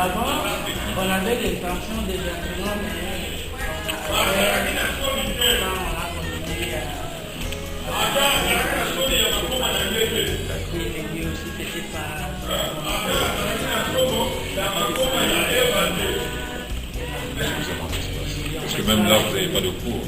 Avant, on avait l'intention de directement, parce que même là, vous n'avez pas de cours.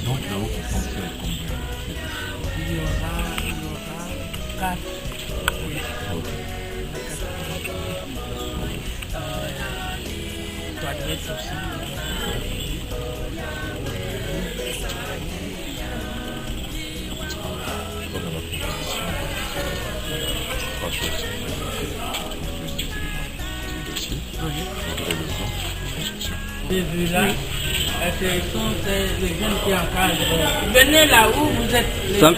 Donc là-haut, vous pensez à combien? il y aura 4. Toilettes aussi. Pas dans la proposition. Trois choses. Le dossier, le besoin, la construction. J'ai vu là, ce sont les jeunes qui encadrent. Venez là où vous êtes, les jeunes.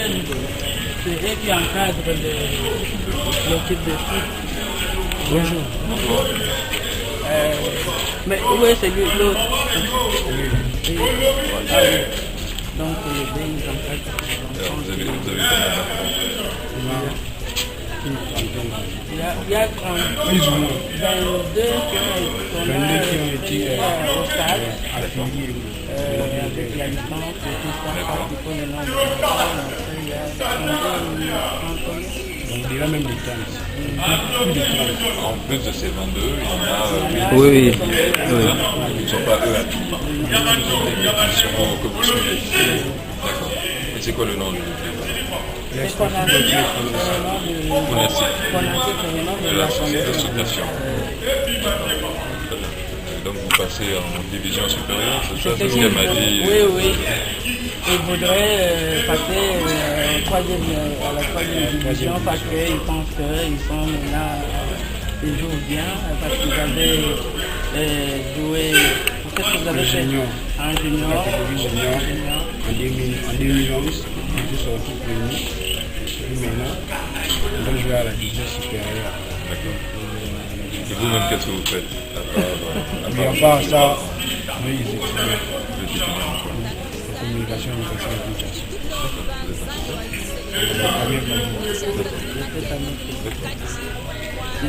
C'est eux qui encadrent l'équipe de foot. Bonjour. Mais où est celui l'autre? Oui. Ah oui. Donc les deux ils encadrent. Alors, vous avez combien d'enfants? Il y a 30, Plus ou moins. 22 qui ont été au stade. Affiliés. Avec la licence et tout ça, il faut le nom de l'enfant. Il y a 32, Donc déjà même les 15. Plus de 15. En plus de ces 22, il y en a Oui. qui ne sont pas eux affiliés, que vous suivez. D'accord. Et c'est quoi le nom du c'est qu'on a vu le nom de l'association. Donc vous passez en division supérieure, c'est ça? C'est ce qu'elle m'a dit. Oui. Ils voudraient passer à la troisième division parce qu'ils pensent qu'ils sont maintenant, ils jouent bien, parce qu'ils avaient joué. Qu'est-ce que vous avez fait? En junior. En 2011, ils sont sortis premiers. Et maintenant, on va jouer à la division supérieure. D'accord. Et vous-même, qu'est-ce que vous faites Mais à part ça, nous, ils étudions. Vous êtes étudiant en quoi? La communication, éducation et communication.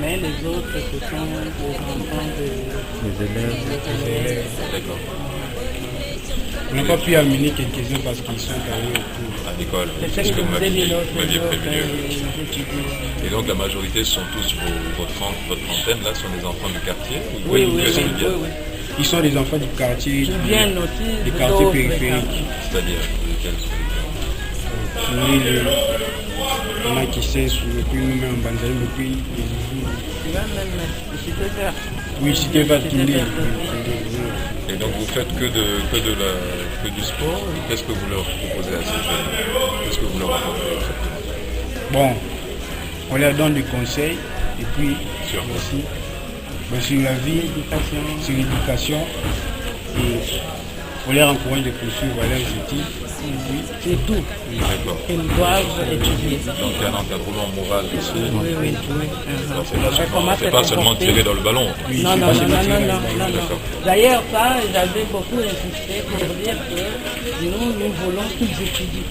Mais les autres, ce sont les enfants Les élèves. D'accord. On n'a pas pu amener quelques-uns parce qu'ils sont allés autour. À l'école, c'est c'est ce que vous m'aviez prévenu. étudiants. Et donc la majorité sont tous votre trentaine, là, sont des enfants du quartier? Oui. Ils sont des enfants du quartier, Ils viennent aussi des quartiers périphériques. C'est-à-dire lesquels? Il y en a qui cessent, et puis nous-mêmes en Banzaï, et puis Tu vas même citer faire. oui, c'était pas Kindé. Et donc vous faites que du sport? Qu'est-ce que vous leur proposez à ces jeunes? Qu'est-ce que vous leur apportez exactement? Bon, on leur donne des conseils, et puis Sur quoi? aussi sur la vie, sur l'éducation, et on leur encourage de poursuivre leurs études. C'est tout. D'accord. Ils doivent étudier. Donc il y a un encadrement moral aussi. Oui. Donc, c'est pas seulement tirer dans le ballon. Non. D'ailleurs, ça, j'avais beaucoup insisté pour dire que nous voulons qu'ils étudient.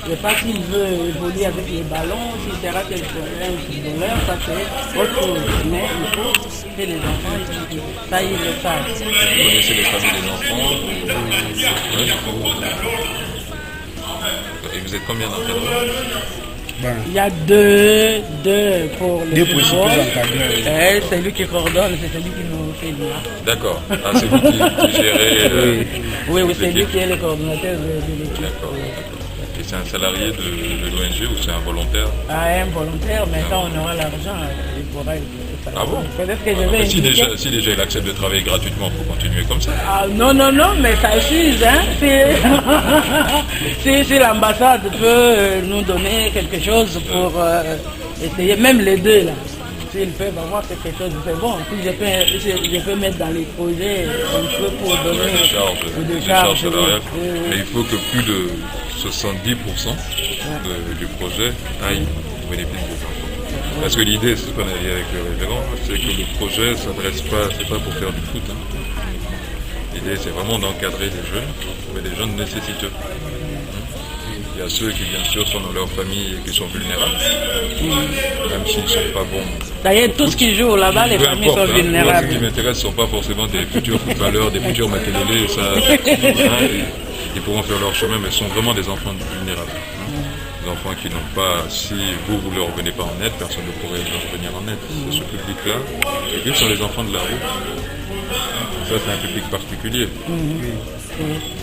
Je ne sais pas s'il veut évoluer avec les ballons, s'il sera quelque chose de footballeur, ça c'est autre chose. Mais il faut que les enfants étudient. Ça, ils le savent. Vous connaissez les familles des enfants? Oui. Et vous êtes combien d'encadreurs? Bon. Il y a deux pour le Deux principaux football. encadreurs. C'est lui qui coordonne, c'est celui qui nous fait l'image. D'accord. Ah, c'est vous qui gérez Oui, c'est lui l'équipe. qui est le coordonnateur de l'équipe. D'accord. Et c'est un salarié de l'ONG ou c'est un volontaire? Ah, un volontaire, mais quand on aura l'argent, il pourra être Ah bon? Peut-être que je vais Si impliquer. déjà il accepte de travailler gratuitement, il faut continuer comme ça. Ah, non, mais ça suffit, hein. Si l'ambassade peut nous donner quelque chose pour essayer, même les deux là, s'ils peuvent avoir quelque chose, c'est bon. Si je peux mettre dans les projets un peu pour donner Des charges salariales. Mais il faut que plus de 70% du projet aille au bénéfice des enfants. Parce que l'idée, c'est ce qu'on a dit avec le référent, c'est que le projet ne s'adresse pas, c'est pas pour faire du foot. Hein. L'idée, c'est vraiment d'encadrer les jeunes, mais les jeunes nécessiteux. Il y a ceux qui, bien sûr, sont dans leur famille et qui sont vulnérables, même s'ils ne sont pas bons. D'ailleurs, tous qui jouent là-bas, les Peu familles importe, sont hein. vulnérables. Moi, ce qui m'intéresse, ce ne sont pas forcément des futurs footballeurs, des futurs makelele, ça, hein, ils pourront faire leur chemin, mais ce sont vraiment des enfants vulnérables. Des enfants qui n'ont pas, si vous ne leur venez pas en aide, personne ne pourrait leur venir en aide. C'est ce public-là. Et puis, ce sont les enfants de la rue. Ça, c'est un public particulier.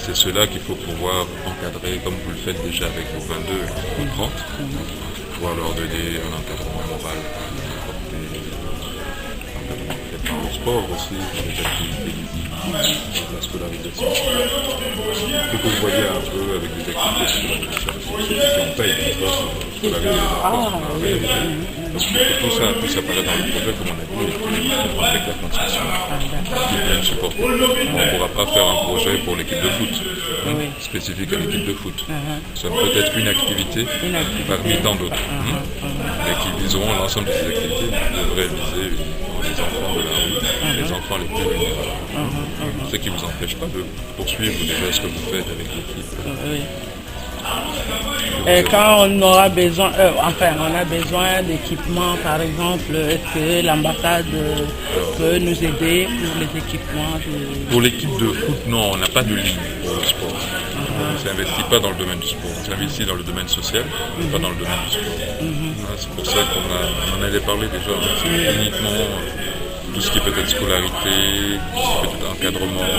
C'est ceux-là qu'il faut pouvoir encadrer, comme vous le faites déjà avec vos 22 ou 30, pouvoir leur donner un encadrement moral, peut-être par le sport aussi, par les activités ludiques, la scolarisation. Ce que vous voyez un peu avec des activités de scolarisation, c'est qu'on paye pour scolariser les enfants. Tout ça paraît dans le projet, comme on a dit, avec la construction qui vient de supporter. On ne pourra pas faire un projet pour l'équipe de foot, spécifique à l'équipe de foot. Ça peut être une activité parmi tant d'autres, et qui viseront l'ensemble de ces activités, qui devraient viser les enfants de la rue, les enfants les plus vulnérables. Ce qui ne vous empêche pas de poursuivre déjà ce que vous faites avec l'équipe. Et quand on aura besoin, on a besoin d'équipements, par exemple, est-ce que l'ambassade peut nous aider pour les équipements Pour l'équipe de foot, non, on n'a pas de ligne pour le sport. On ne s'investit pas dans le domaine du sport, on s'investit dans le domaine social, pas dans le domaine du sport. C'est pour ça qu'on en avait parlé déjà, c'est uniquement tout ce qui peut être scolarité, tout ce qui peut être encadrement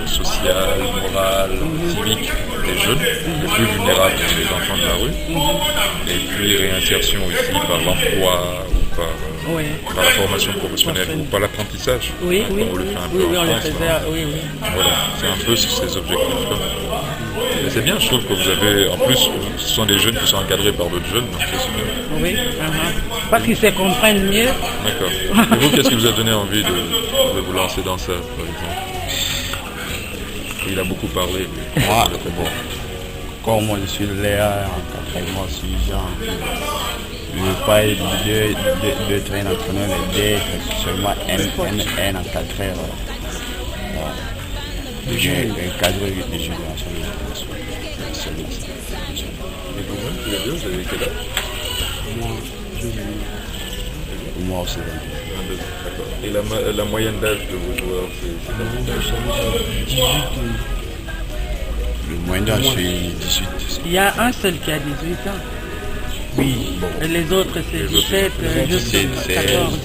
social, moral, civique des jeunes, les plus vulnérables, les enfants de la rue, et puis réinsertion aussi par l'emploi ou par la formation professionnelle ou par l'apprentissage, comme on le fait un peu en France. Voilà, c'est un peu ces objectifs-là. Mais c'est bien, je trouve que vous avez, en plus, ce sont des jeunes qui sont encadrés par d'autres jeunes, donc c'est super. Oui, parce qu'ils se comprennent mieux. D'accord. Et vous, qu'est-ce qui vous a donné envie de vous lancer dans ça, par exemple? Il a beaucoup parlé. Mais... Moi, bon, comme moi je suis là, moi je suis genre, je ne veux pas être deux trains d'entraîneur, mais d'être seulement un encadreur. Un cadre de génération. Et vous-même, tous les deux, vous avez quel âge? Moi aussi. 22, d'accord. Et la moyenne d'âge de vos joueurs, c'est quel âge? Le moyen d'âge, c'est 18. Il y a un seul qui a 18 ans. Oui, Et les autres, c'est 17, jusqu'à 14.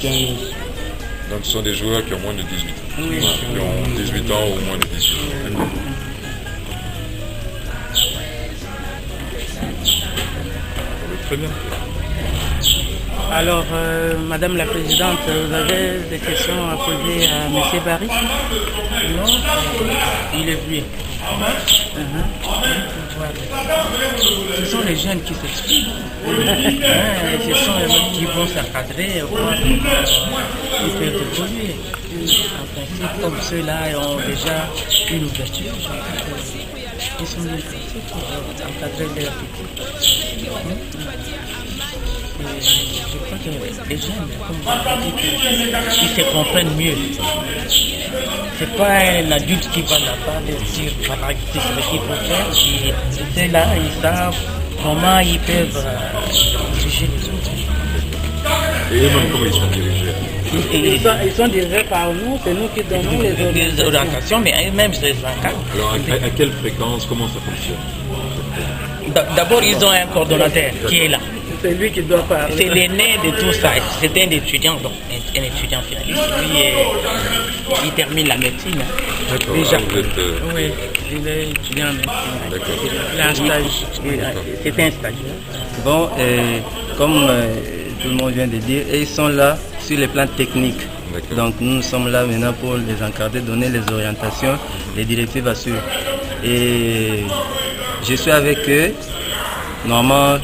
Donc ce sont des joueurs qui ont moins de 18 ans. Oui. Qui ont 18 ans ou moins de 18 ans. Très bien. Alors, Madame la Présidente, vous avez des questions à poser à M. Barry? Non, il est vieux. Ce sont les jeunes qui s'expriment. Ce sont les jeunes qui vont s'encadrer, ils peuvent évoluer. En principe, comme ceux-là ont déjà une ouverture, ils sont les petits pour encadrer leurs petits. Je crois que les jeunes, comme vous dites, ils se comprennent mieux. C'est pas un adulte qui va là-bas leur dire voilà, c'est ce qu'il faut faire. C'est là, ils savent comment ils peuvent diriger les autres. Et eux-mêmes, comment ils sont dirigés? Ils sont dirigés par nous, c'est nous qui donnons les orientations, mais eux-mêmes, je les encadre. Alors, à quelle fréquence, comment ça fonctionne? D'abord, ils ont un coordonnateur qui est là. C'est lui qui doit parler. C'est l'aîné de tout ça. C'est un étudiant, donc un étudiant finaliste. Lui, il termine la médecine. D'accord. Déjà. Ah, vous êtes, Oui, il est étudiant en médecine. D'accord. Il a un stage. C'était un stagiaire. Bon, comme tout le monde vient de dire, et ils sont là sur les plans techniques. D'accord. Donc nous sommes là maintenant pour les encadrer, donner les orientations, les directives à suivre. Et je suis avec eux. Normalement,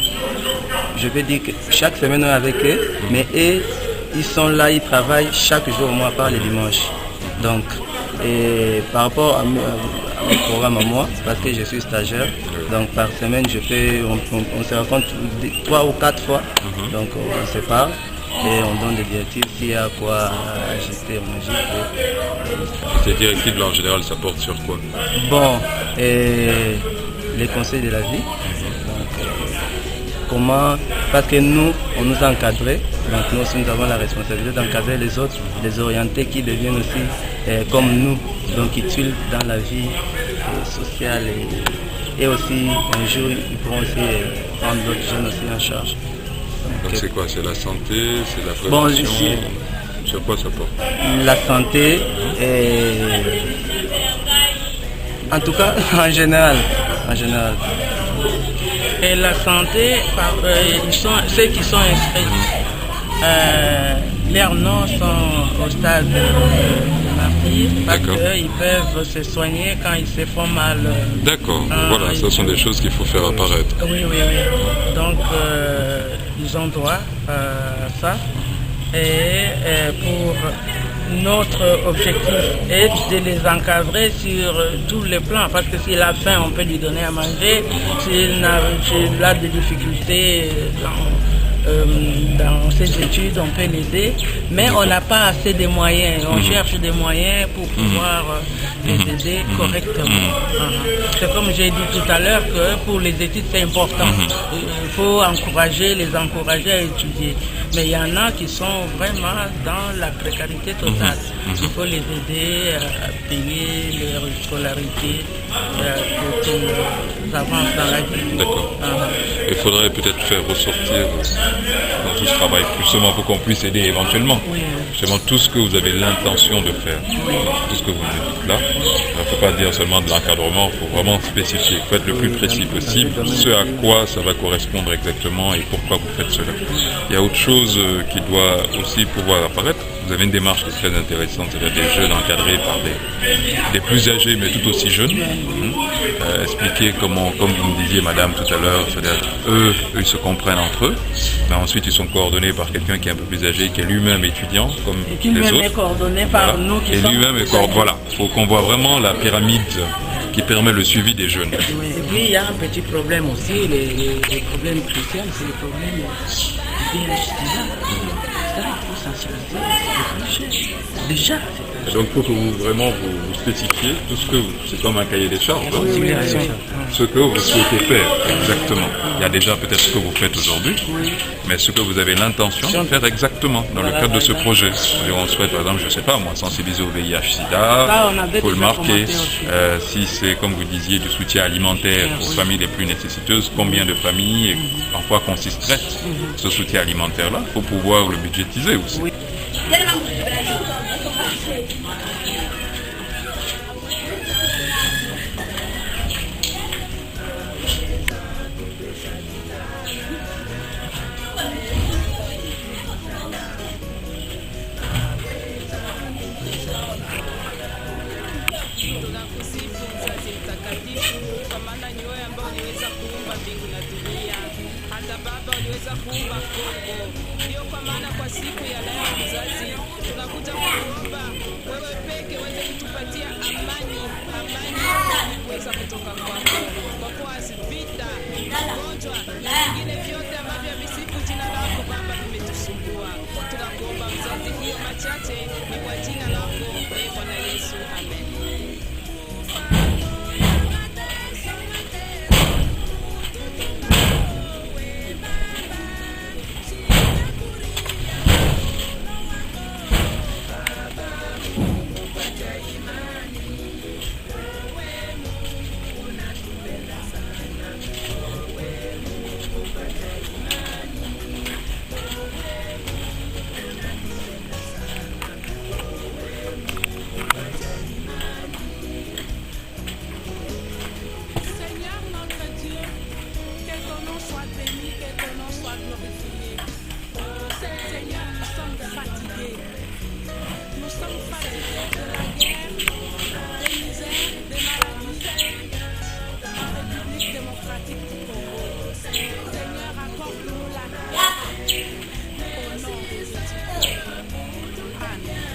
je peux dire que chaque semaine on est avec eux, mais eux, ils sont là, ils travaillent chaque jour au moins à part les dimanches. Donc, et par rapport à mon programme à moi, parce que je suis stagiaire, donc par semaine on se rencontre 3 ou 4 fois, donc on se parle et on donne des directives, s'il y a quoi ajuster, on ajuste. Ces directives là en général ça porte sur quoi? Bon, les conseils de la vie, donc, comment, parce que nous, on nous a encadrés, donc nous aussi nous avons la responsabilité d'encadrer les autres, les orienter qui deviennent aussi comme nous, donc utiles dans la vie sociale et aussi un jour ils pourront aussi prendre d'autres jeunes aussi en charge. Donc c'est quoi? C'est la santé, c'est la Bon, prévention? Sur quoi ça porte? La santé et en tout cas en général. Et la santé, ceux qui sont inscrits, leurs noms sont au stade martyr parce qu'ils peuvent se soigner quand ils se font mal. D'accord, voilà, ce sont des choses qu'il faut faire apparaître. Oui. Donc, ils ont droit à ça. Et pour notre objectif est de les encadrer sur tous les plans, parce que s'il a faim, on peut lui donner à manger. S'il a des difficultés dans ses études, on peut l'aider, mais on n'a pas assez de moyens. On cherche des moyens pour pouvoir les aider correctement. C'est comme j'ai dit tout à l'heure que pour les études, c'est important. Il faut les encourager à étudier. Mais il y en a qui sont vraiment dans la précarité totale. Il faut les aider à payer leur scolarité pour qu'ils avancent dans la vie. D'accord. Il faudrait peut-être faire ressortir dans tout ce travail, justement pour qu'on puisse aider éventuellement. Justement tout ce que vous avez l'intention de faire, tout ce que vous me dites là. Il ne faut pas dire seulement de l'encadrement, il faut vraiment spécifier. Il faut être le plus précis possible, ce à quoi ça va correspondre exactement et pourquoi vous faites cela. Il y a autre chose qui doit aussi pouvoir apparaître. Vous avez une démarche qui est très intéressante, c'est-à-dire des jeunes encadrés par des plus âgés mais tout aussi jeunes. Expliquer comment, comme vous me disiez madame tout à l'heure, c'est-à-dire eux ils se comprennent entre eux, mais ensuite ils sont coordonnés par quelqu'un qui est un peu plus âgé, qui est lui-même étudiant comme les autres. Est coordonné par nous qui et sommes... lui-même est coordonné. Voilà, il faut qu'on voit vraiment la pyramide qui permet le suivi des jeunes. Et puis il y a un petit problème aussi, les problèmes chrétiens, c'est les problèmes VIH-Sida. Ça, il faut sensibiliser les déjà. Et donc il faut que vous vraiment vous spécifiez tout ce que c'est comme un cahier des charges, ce que vous souhaitez faire exactement. Il y a déjà peut-être ce que vous faites aujourd'hui, mais ce que vous avez l'intention de faire exactement dans le cadre de ce projet. Et on souhaite par exemple, je ne sais pas moi, sensibiliser au VIH-Sida, il faut le marquer. Si c'est comme vous disiez du soutien alimentaire aux familles les plus nécessiteuses, combien de familles et en quoi consisterait ce soutien alimentaire-là, il faut pouvoir le budgétiser aussi. Ndio kwa maana kwa siku ya leo mzazi, tunakuja kuomba wewe peke uweze kutupatia amani kuweza kutoka kwako, kwa kuwa vita, magonjwa na vingine vyote ambavyo visifu jina lako Baba vimetusumbua. Tunakuomba mzazi, hiyo machache ni kwa jina lako Bwana Yesu, amen. démocratique du Congo. Seigneur, accorde-nous la paix. Au nom de Jésus. Amen.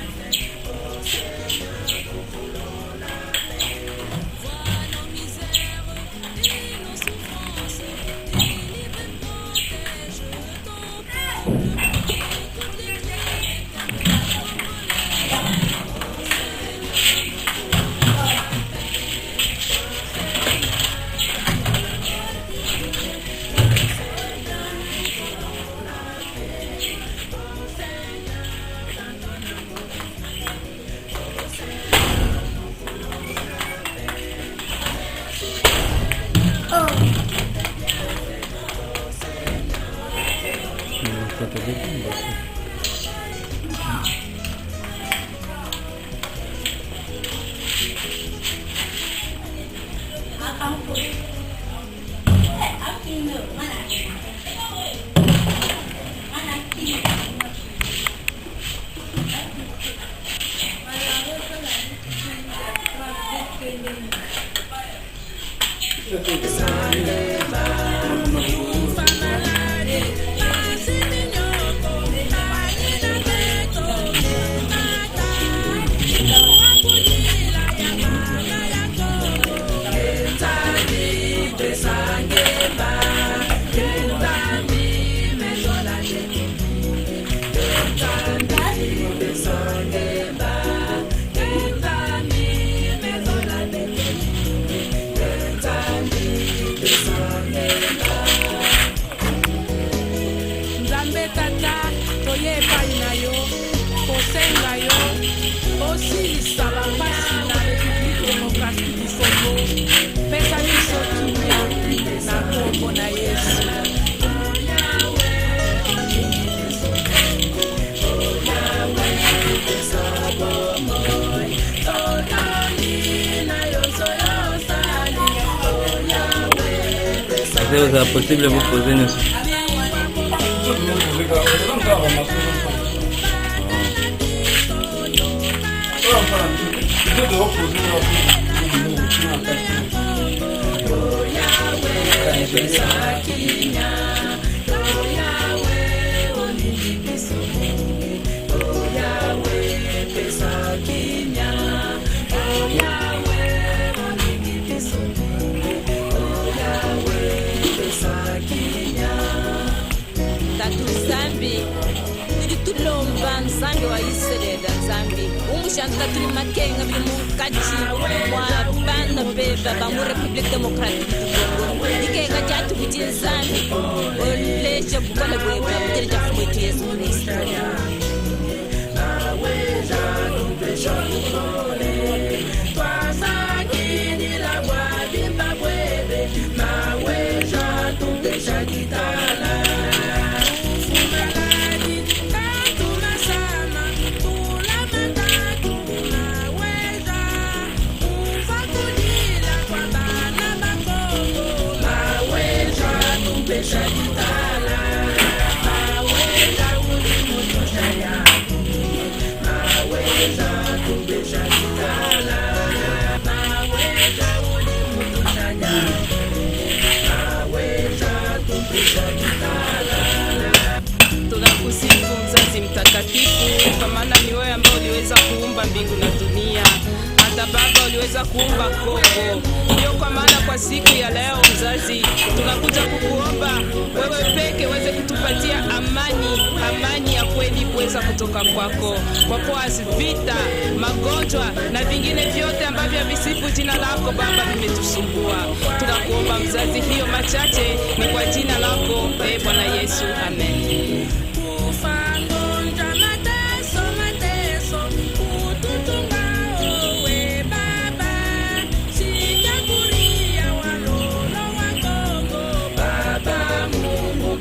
Nzambe tata toyeba na yo kosenga yo osilisa bapasi na République démocratique du Congo pesa biso kimia na kombo na Yesu. Est-ce que possible de vous poser une Zambi tuli tulomba nzambi wa Israeli Zambi umushanta tuli makenga bimukaji wa bana beba ba mu République démocratique du Congo ikeka jatu kuti Zambi oleje bukole bweba muteleja kumwetu Yesu Kristo Tunakusifu mzazi mtakatifu, kwa maana ni wewe ambao uliweza kuumba mbingu na dunia. Hata Baba uliweza kuumba Kongo. Ndio kwa maana kwa siku ya leo mzazi, tunakuja kukuomba wewe peke uweze kutupatia amani ya kweli kuweza kutoka kwako. Kwa kuwa vita, magonjwa na vingine vyote ambavyo visifu jina lako Baba vimetusumbua. Tunakuomba mzazi, hiyo machache ni kwa jina lako Bwana Yesu. Amen.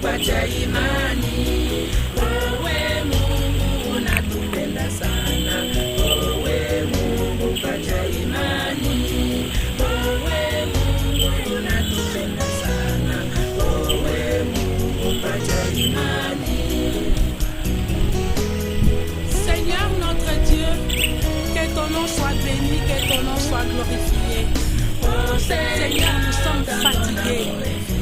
Pacha imani, wewe Mungu unatupenda sana. Wewe Mungu pacha imani, wewe Mungu unatupenda sana. Wewe Mungu pacha imani. Seigneur notre Dieu, que ton nom soit béni, que ton nom soit glorifié. Seigneur, nous sommes fatigués.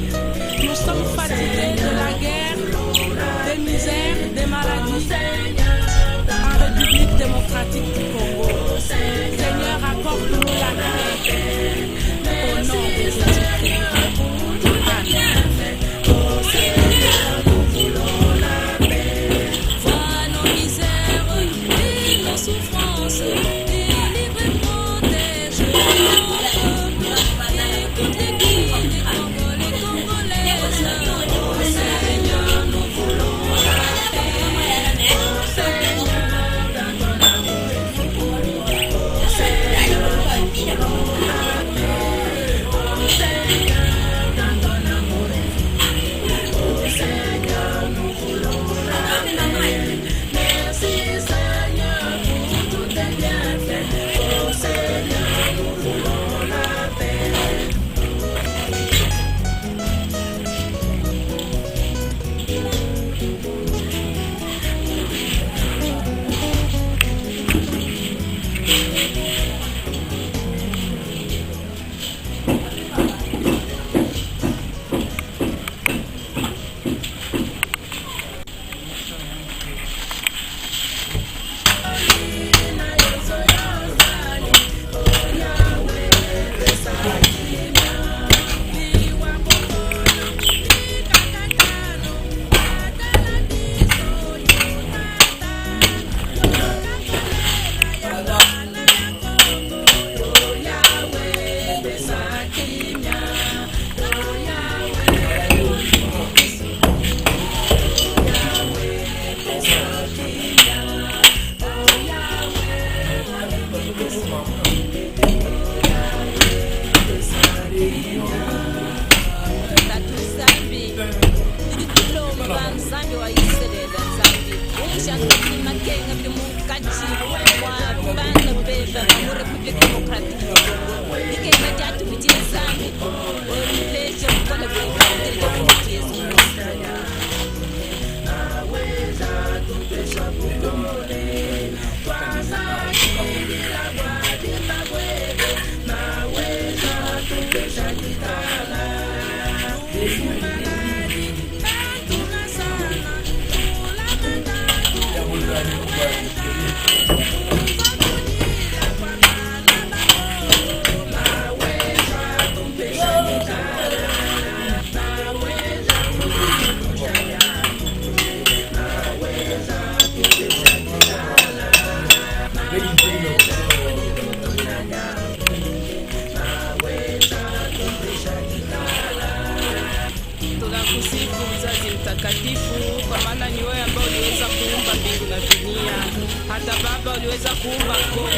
umushaka turi makenga biri mu kaci wa bana beza mu Republic Democratic du Congo ikenga cyatubigira zambi oleshe kukola bw'ikandire cy'Yesu Tunakusifu mzazi mtakatifu, kwa maana ni wewe ambao uliweza kuumba mbingu na dunia, hata Baba uliweza kuumba Kongo.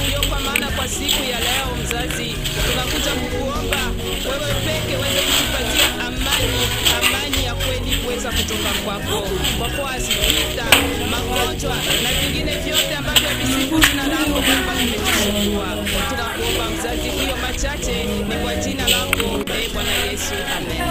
Ndio kwa maana kwa siku ya leo mzazi, tunakuja kukuomba wewe peke uweze kutupatia amani ya kweli kuweza kutoka kwako, kwa kuwa vita, magonjwa na vingine vyote ambavyo visiku jina lako Baba vimetusumbua. Tunakuomba mzazi, hiyo machache ni kwa jina lako Bwana Yesu, amen.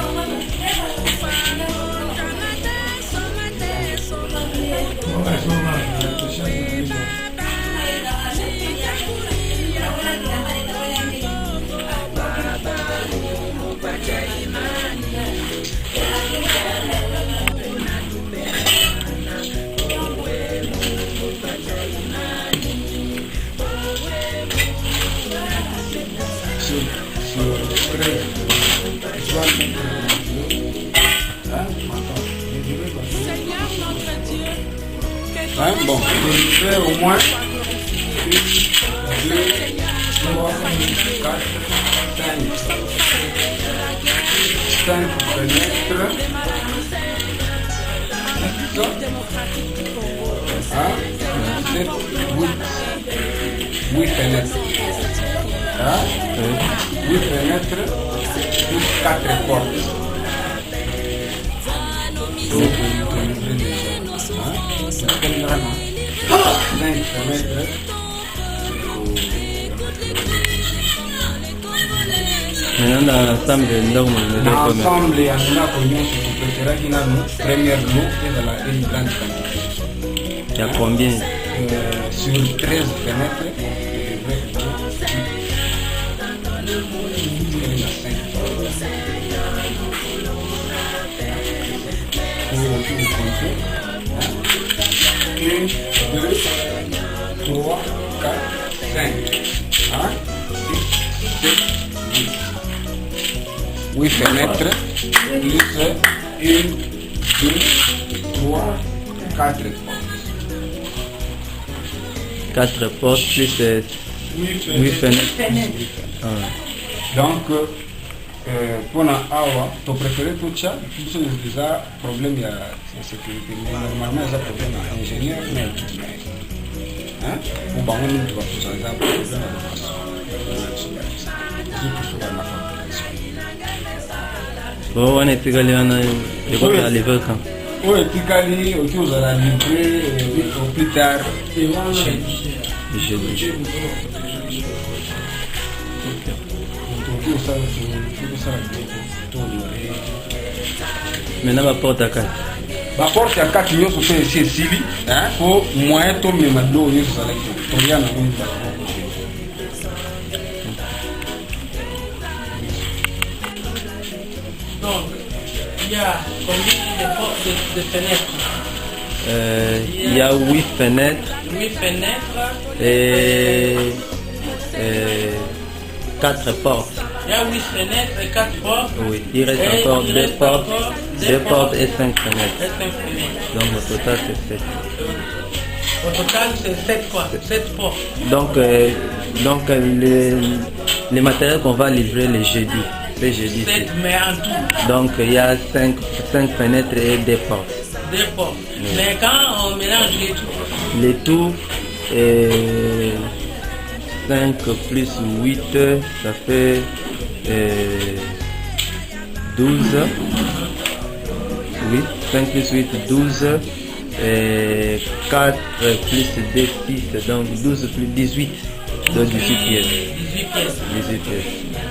Bon, je vais au moins 1, 2, 3, 4, 5 fenêtres. 8 fenêtres. 8 fenêtres plus 4 portes. Donc, 5 fenêtres. Maintenant, dans l'ensemble, l'ensemble, il y en a qui ont première lot et dans la une grande quantité. Il y a combien sur 13 fenêtres, il y a 5. 1, 2, 3, 4, 5. 1, 6, 7, 8 fenêtres, plus 1, 2, 3, 4 portes. 4 portes plus 8 fenêtres. Ah. Donc, pour l'awa, tu préfères tout ça, tout ça, il y a problème de sécurité. Normalement, il y a problème d'ingénieur, mais hein? Ou bien, on doit tout ça, il y a problème de bon, on est égalé à l'évêque. Oui, Picali, vous allez livrer au plus tard. Jeudi. Maintenant, ma porte à 4. Ma porte à 4, nous sommes ici, Sili. Pour moi, tout le monde, nous sommes donc, il y a combien de portes de fenêtres? Il y a 8 fenêtres. 8 fenêtres. Et 4 portes. Il y a 8 fenêtres et 4 portes. Oui, il reste encore 2 portes. 2 portes et 5 fenêtres. Donc au total c'est 7. Au total c'est 7 quoi? 7 portes. Donc les matériels qu'on va livrer les jeudis. C'est jeudi. 7 mais en tout. Donc il y a 5 fenêtres et 2 portes. 2 portes. Oui. Mais quand on mélange les tout. 5 plus 8, ça fait 12. Oui, 5 plus 8, 12. 4 plus 2, 6, donc 12 plus 18. Donc 18 pièces. 18 pièces. 18 pièces.